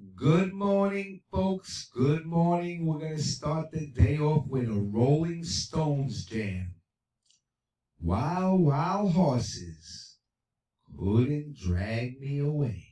Good morning, folks. Good morning. We're going to start the day off with a Rolling Stones jam. Wild, wild horses couldn't drag me away.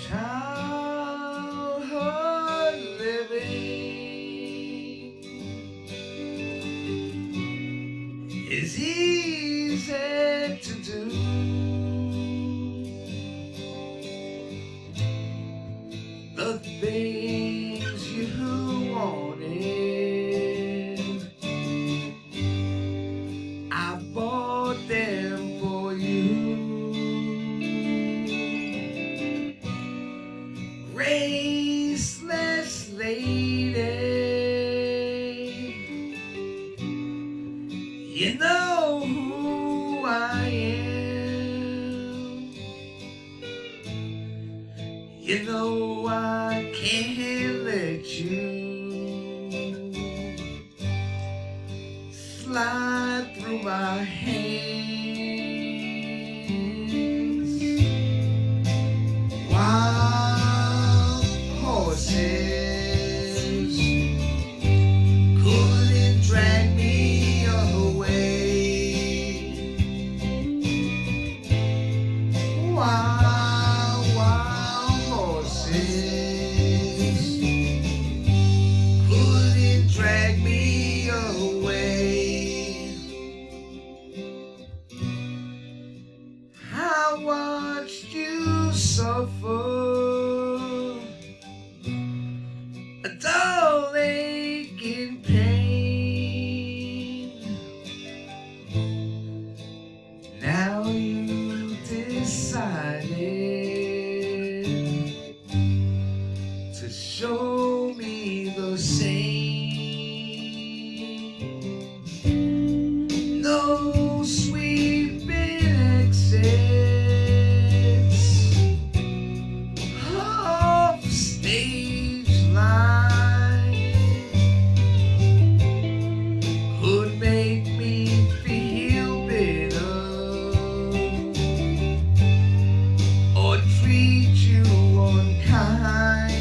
Childhood living is easy to do. The things you wanted, I bought them for you. Graceless lady, you know who I am. You know I can't let you slide through my hands. Wild horses couldn't drag me away. Wild, wild horses couldn't drag me away. I watched you suffer, a dull aching pain. Now you decided to show me the same. No sweeping exits off the stage line could make me feel bitter or treat you unkind.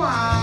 Wow.